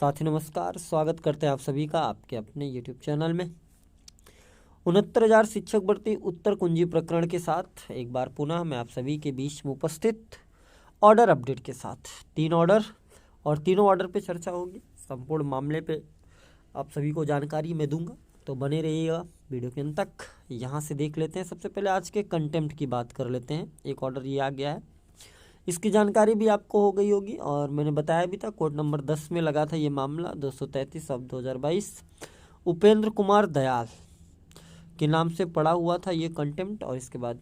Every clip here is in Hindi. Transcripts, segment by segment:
साथी नमस्कार, स्वागत करते हैं आप सभी का आपके अपने YouTube चैनल में। 69,000 शिक्षक भर्ती उत्तर कुंजी प्रकरण के साथ एक बार पुनः मैं आप सभी के बीच में उपस्थित ऑर्डर अपडेट के साथ 3 ऑर्डर और तीनों ऑर्डर पे चर्चा होगी। संपूर्ण मामले पे आप सभी को जानकारी मैं दूंगा, तो बने रहिएगा वीडियो के अंत तक। यहाँ से देख लेते हैं। सबसे पहले आज के कंटेम्प्ट की बात कर लेते हैं। एक ऑर्डर ये आ गया है, इसकी जानकारी भी आपको हो गई होगी और मैंने बताया भी था। कोर्ट नंबर 10 में लगा था ये मामला 233 अब 2022। उपेंद्र कुमार दयाल के नाम से पड़ा हुआ था ये कंटेम्प्ट। और इसके बाद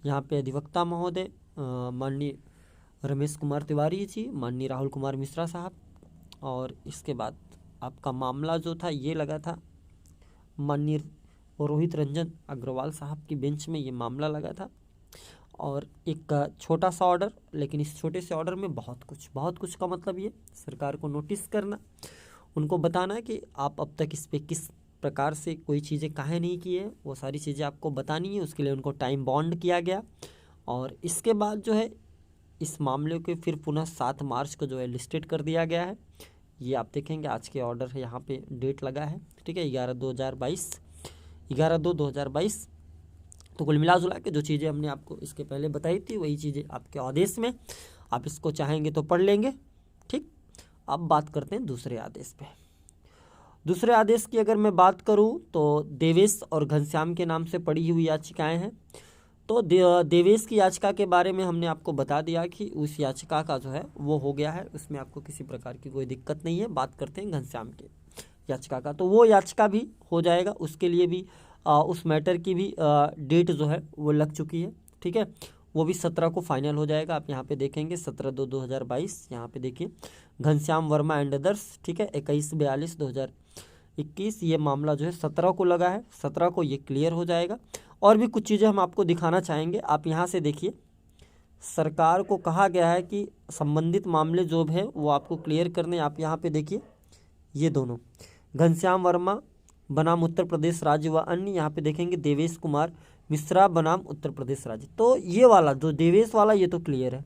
यहाँ पे अधिवक्ता महोदय माननीय रमेश कुमार तिवारी जी, माननीय राहुल कुमार मिश्रा साहब, और इसके बाद आपका मामला जो था ये लगा था माननीय रोहित रंजन अग्रवाल साहब की बेंच में ये मामला लगा था। और एक छोटा सा ऑर्डर, लेकिन इस छोटे से ऑर्डर में बहुत कुछ का मतलब ये सरकार को नोटिस करना, उनको बताना कि आप अब तक इस पे किस प्रकार से कोई चीज़ें काहे नहीं की है, वो सारी चीज़ें आपको बतानी है। उसके लिए उनको टाइम बॉन्ड किया गया। और इसके बाद जो है इस मामले को फिर पुनः 7 मार्च को जो है लिस्टेड कर दिया गया है। ये आप देखेंगे आज के ऑर्डर यहाँ पे डेट लगा है, ठीक है, 11/2/2022। तो कुल मिला जुला के जो चीज़ें हमने आपको इसके पहले बताई थी वही चीज़ें आपके आदेश में, आप इसको चाहेंगे तो पढ़ लेंगे। ठीक, अब बात करते हैं दूसरे आदेश पे। दूसरे आदेश की अगर मैं बात करूं तो देवेश और घनश्याम के नाम से पड़ी हुई याचिकाएं हैं। तो देवेश की याचिका के बारे में हमने आपको बता दिया कि उस याचिका का जो है वो हो गया है, उसमें आपको किसी प्रकार की कोई दिक्कत नहीं है। बात करते हैं घनश्याम की याचिका का, तो वो याचिका भी हो जाएगा। उसके लिए भी उस मैटर की भी डेट जो है वो लग चुकी है, ठीक है। वो भी 17 को फाइनल हो जाएगा। आप यहाँ पे देखेंगे 17/2/2022, यहाँ पे देखिए घनश्याम वर्मा एंड अदर्स, ठीक है, 21/42/2021। ये मामला जो है 17 को लगा है, 17 को ये क्लियर हो जाएगा। और भी कुछ चीज़ें हम आपको दिखाना चाहेंगे। आप यहाँ से देखिए, सरकार को कहा गया है कि संबंधित मामले जो है वो आपको क्लियर करने। आप यहाँ पे देखिए, ये दोनों घनश्याम वर्मा बनाम उत्तर प्रदेश राज्य व अन्य, यहाँ पे देखेंगे देवेश कुमार मिश्रा बनाम उत्तर प्रदेश राज्य। तो ये वाला जो देवेश वाला ये तो क्लियर है।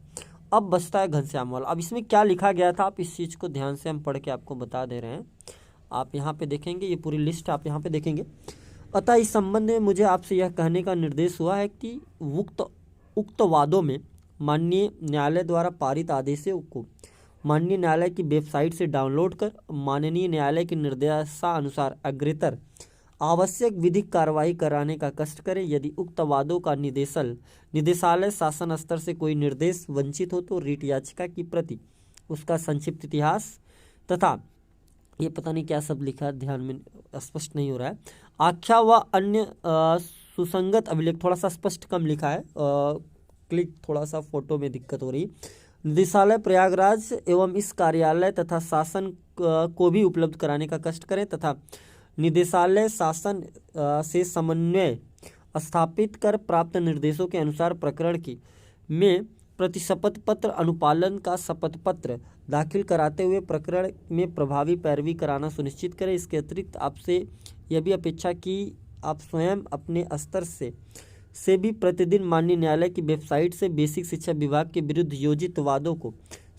अब बचता है घनश्याम वाला। अब इसमें क्या लिखा गया था, आप इस चीज़ को ध्यान से हम पढ़ के आपको बता दे रहे हैं। आप यहाँ पे देखेंगे, ये पूरी लिस्ट आप यहाँ पे देखेंगे। अतः इस संबंध में मुझे आपसे यह कहने का निर्देश हुआ है कि उक्त वादों में माननीय न्यायालय द्वारा पारित आदेशों को माननीय न्यायालय की वेबसाइट से डाउनलोड कर माननीय न्यायालय के निर्देशानुसार अग्रेतर आवश्यक विधिक कार्रवाई कराने का कष्ट करें। यदि उक्त वादों का निदेशालय शासन स्तर से कोई निर्देश वंचित हो तो रीट याचिका की प्रति, उसका संक्षिप्त इतिहास तथा ये पता नहीं क्या सब लिखा, ध्यान में स्पष्ट नहीं हो रहा है, आख्या व अन्य सुसंगत अभिलेख, थोड़ा सा स्पष्ट कम लिखा है, क्लिक थोड़ा सा फोटो में दिक्कत हो रही। निदेशालय प्रयागराज एवं इस कार्यालय तथा शासन को भी उपलब्ध कराने का कष्ट करें तथा निदेशालय शासन से समन्वय स्थापित कर प्राप्त निर्देशों के अनुसार प्रकरण की में प्रतिशपथ पत्र अनुपालन का शपथ पत्र दाखिल कराते हुए प्रकरण में प्रभावी पैरवी कराना सुनिश्चित करें। इसके अतिरिक्त आपसे यह भी अपेक्षा कि आप स्वयं अपने स्तर से भी प्रतिदिन माननीय न्यायालय की वेबसाइट से बेसिक शिक्षा विभाग के विरुद्ध योजित वादों को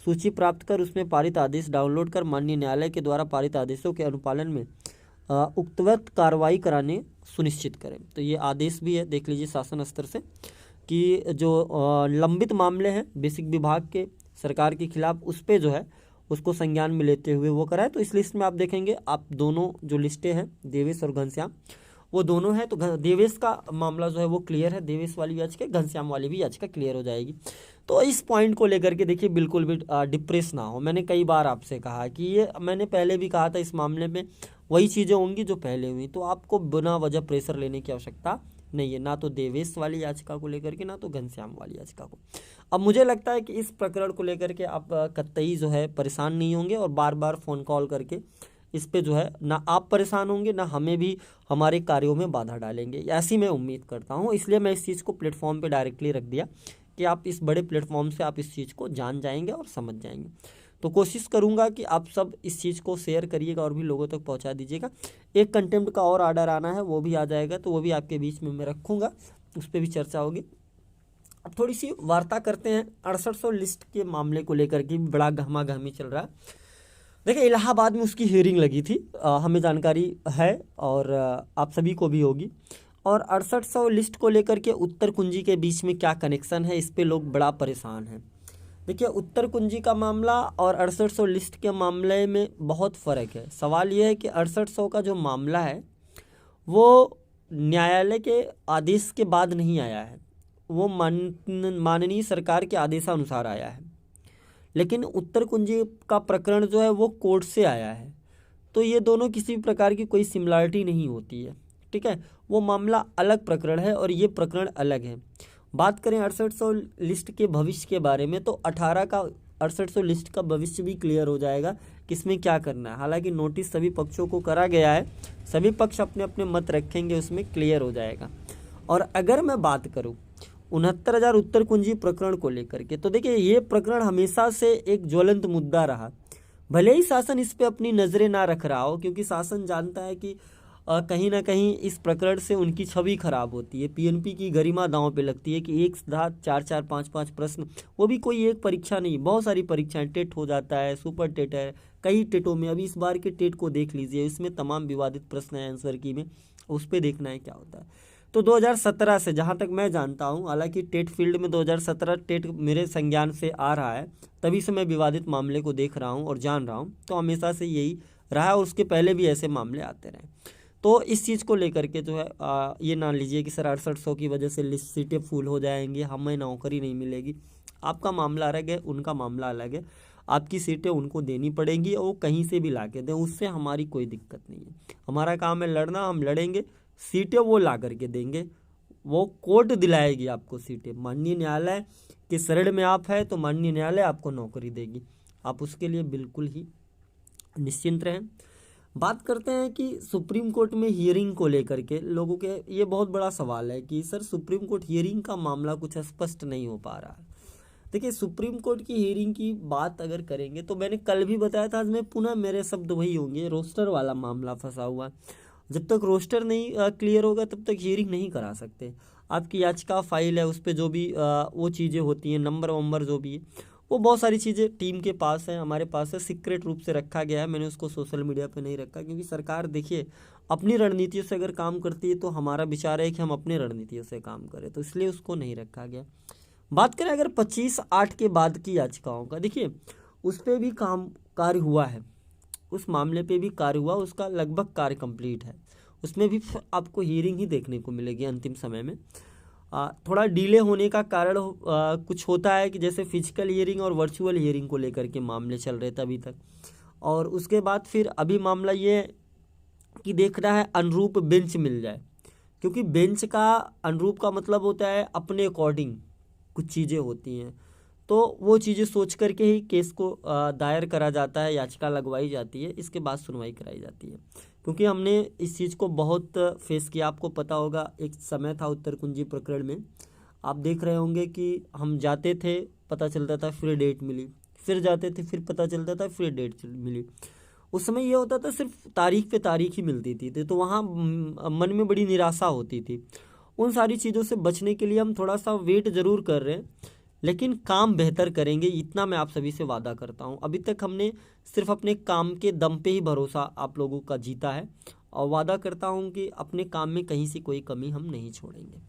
सूची प्राप्त कर उसमें पारित आदेश डाउनलोड कर माननीय न्यायालय के द्वारा पारित आदेशों के अनुपालन में उक्तवत कार्रवाई कराने सुनिश्चित करें। तो ये आदेश भी है, देख लीजिए शासन स्तर से, कि जो लंबित मामले हैं बेसिक विभाग के सरकार के खिलाफ, उस पर जो है उसको संज्ञान में लेते हुए वो कराए। तो इस लिस्ट में आप देखेंगे, आप दोनों जो लिस्टें हैं देवेश और घनश्याम वो दोनों हैं। तो देवेश का मामला जो है वो क्लियर है, देवेश वाली याचिका, घनश्याम वाली भी याचिका क्लियर हो जाएगी। तो इस पॉइंट को लेकर के देखिए बिल्कुल भी डिप्रेस ना हो। मैंने कई बार आपसे कहा कि ये मैंने पहले भी कहा था, इस मामले में वही चीज़ें होंगी जो पहले हुई, तो आपको बिना वजह प्रेशर लेने की आवश्यकता नहीं है, ना तो देवेश वाली याचिका को लेकर के ना तो घनश्याम वाली याचिका को। अब मुझे लगता है कि इस प्रकरण को लेकर के आप कतई जो है परेशान नहीं होंगे और बार बार फ़ोन कॉल करके इस पे जो है ना आप परेशान होंगे ना हमें भी हमारे कार्यों में बाधा डालेंगे, ऐसी मैं उम्मीद करता हूँ। इसलिए मैं इस चीज़ को प्लेटफॉर्म पे डायरेक्टली रख दिया कि आप इस बड़े प्लेटफॉर्म से आप इस चीज़ को जान जाएंगे और समझ जाएंगे। तो कोशिश करूंगा कि आप सब इस चीज़ को शेयर करिएगा और भी लोगों तक पहुंचा दीजिएगा। एक कंटेम्प्ट का और ऑर्डर आना है, वो भी आ जाएगा, तो वो भी आपके बीच में मैं रखूँगा, उस पर भी चर्चा होगी। अब थोड़ी सी वार्ता करते हैं 6800 लिस्ट के मामले को लेकर के, बड़ा गहमा गहमी चल रहा है। देखिए इलाहाबाद में उसकी हियरिंग लगी थी, हमें जानकारी है और आप सभी को भी होगी। और 6800 लिस्ट को लेकर के उत्तर कुंजी के बीच में क्या कनेक्शन है, इस पे लोग बड़ा परेशान हैं। देखिए उत्तर कुंजी का मामला और 6800 लिस्ट के मामले में बहुत फ़र्क है। सवाल यह है कि 6800 का जो मामला है वो न्यायालय के आदेश के बाद नहीं आया है, वो माननीय सरकार के आदेशानुसार आया है। लेकिन उत्तर कुंजी का प्रकरण जो है वो कोर्ट से आया है, तो ये दोनों किसी भी प्रकार की कोई सिमिलरिटी नहीं होती है, ठीक है। वो मामला अलग प्रकरण है और ये प्रकरण अलग है। बात करें 6800 लिस्ट के भविष्य के बारे में, तो 6800 लिस्ट का भविष्य भी क्लियर हो जाएगा किसमें क्या करना है। हालांकि नोटिस सभी पक्षों को करा गया है, सभी पक्ष अपने अपने मत रखेंगे, उसमें क्लियर हो जाएगा। और अगर मैं बात करूं 69,000 उत्तर कुंजी प्रकरण को लेकर के, तो देखिए ये प्रकरण हमेशा से एक ज्वलंत मुद्दा रहा। भले ही शासन इस पे अपनी नज़रें ना रख रहा हो, क्योंकि शासन जानता है कि कहीं ना कहीं इस प्रकरण से उनकी छवि खराब होती है, पीएनपी की गरिमा दांव पे लगती है कि एक साथ 4-4, 5-5 प्रश्न, वो भी कोई एक परीक्षा नहीं, बहुत सारी परीक्षाएं, टेट हो जाता है, सुपर टेट है, कई टेटों में। अभी इस बार के टेट को देख लीजिए, इसमें तमाम विवादित प्रश्न है आंसर की में, उस पर देखना है क्या होता है। तो 2017 से जहाँ तक मैं जानता हूँ, हालांकि टेट फील्ड में 2017 टेट मेरे संज्ञान से आ रहा है, तभी से मैं विवादित मामले को देख रहा हूँ और जान रहा हूँ, तो हमेशा से यही रहा और उसके पहले भी ऐसे मामले आते रहे। तो इस चीज़ को लेकर के जो है ये ना लीजिए कि सर 6800 की वजह से लिस्ट सीटें फुल हो जाएंगी, हमें नौकरी नहीं मिलेगी। आपका मामला अलग है, उनका मामला अलग है, आपकी सीटें उनको देनी पड़ेंगी और वो कहीं से भी ला के दें, उससे हमारी कोई दिक्कत नहीं है। हमारा काम है लड़ना, हम लड़ेंगे, सीटें वो ला करके देंगे, वो कोर्ट दिलाएगी आपको सीटें। माननीय न्यायालय के शरण में आप है तो माननीय न्यायालय आपको नौकरी देगी, आप उसके लिए बिल्कुल ही निश्चिंत रहें। बात करते हैं कि सुप्रीम कोर्ट में हियरिंग को लेकर के लोगों के ये बहुत बड़ा सवाल है कि सर सुप्रीम कोर्ट हियरिंग का मामला कुछ स्पष्ट नहीं हो पा रहा है। देखिए सुप्रीम कोर्ट की हियरिंग की बात अगर करेंगे तो मैंने कल भी बताया था, आज मैं पुनः मेरे शब्द वही होंगे, रोस्टर वाला मामला फंसा हुआ। जब तक रोस्टर नहीं क्लियर होगा तब तक हियरिंग नहीं करा सकते। आपकी याचिका फाइल है, उस पर जो भी वो चीज़ें होती हैं, नंबर वंबर जो भी है, वो बहुत सारी चीज़ें टीम के पास है, हमारे पास है, सीक्रेट रूप से रखा गया है। मैंने उसको सोशल मीडिया पे नहीं रखा, क्योंकि सरकार देखिए अपनी रणनीतियों से अगर काम करती है तो हमारा विचार है कि हम अपनी रणनीतियों से काम करें, तो इसलिए उसको नहीं रखा गया। बात करें अगर 25/8 के बाद की याचिकाओं का, देखिए उस पर भी कार्य हुआ है, उस मामले पे भी कार्य हुआ, उसका लगभग कार्य कंप्लीट है, उसमें भी आपको हियरिंग ही देखने को मिलेगी अंतिम समय में। थोड़ा डिले होने का कारण कुछ होता है कि जैसे फिजिकल हियरिंग और वर्चुअल हियरिंग को लेकर के मामले चल रहे थे अभी तक, और उसके बाद फिर अभी मामला ये कि देखना है अनुरूप बेंच मिल जाए, क्योंकि बेंच का अनुरूप का मतलब होता है अपने अकॉर्डिंग कुछ चीज़ें होती हैं, तो वो चीज़ें सोच करके ही केस को दायर करा जाता है, याचिका लगवाई जाती है, इसके बाद सुनवाई कराई जाती है। क्योंकि हमने इस चीज़ को बहुत फेस किया, आपको पता होगा एक समय था उत्तर कुंजी प्रकरण में, आप देख रहे होंगे कि हम जाते थे, पता चलता था फिर डेट मिली, फिर जाते थे फिर पता चलता था फिर डेट मिली। उस समय ये होता था सिर्फ तारीख पे तारीख ही मिलती थी, तो वहाँ मन में बड़ी निराशा होती थी। उन सारी चीज़ों से बचने के लिए हम थोड़ा सा वेट ज़रूर कर रहे हैं, लेकिन काम बेहतर करेंगे, इतना मैं आप सभी से वादा करता हूं। अभी तक हमने सिर्फ अपने काम के दम पे ही भरोसा आप लोगों का जीता है, और वादा करता हूं कि अपने काम में कहीं से कोई कमी हम नहीं छोड़ेंगे।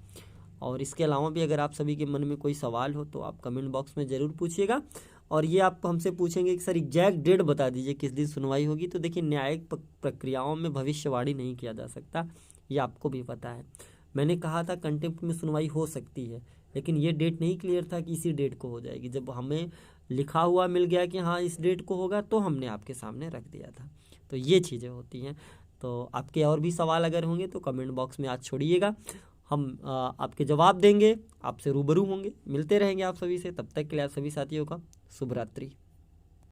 और इसके अलावा भी अगर आप सभी के मन में कोई सवाल हो तो आप कमेंट बॉक्स में ज़रूर पूछिएगा। और ये आप हमसे पूछेंगे कि सर एग्जैक्ट डेट बता दीजिए किस दिन सुनवाई होगी, तो देखिए न्यायिक प्रक्रियाओं में भविष्यवाणी नहीं किया जा सकता, ये आपको भी पता है। मैंने कहा था कंटेम्प्ट में सुनवाई हो सकती है, लेकिन ये डेट नहीं क्लियर था कि इसी डेट को हो जाएगी। जब हमें लिखा हुआ मिल गया कि हाँ इस डेट को होगा, तो हमने आपके सामने रख दिया था। तो ये चीज़ें होती हैं। तो आपके और भी सवाल अगर होंगे तो कमेंट बॉक्स में आज छोड़िएगा, हम आपके जवाब देंगे, आपसे रूबरू होंगे, मिलते रहेंगे आप सभी से। तब तक के लिए आप सभी साथियों का शुभ रात्रि।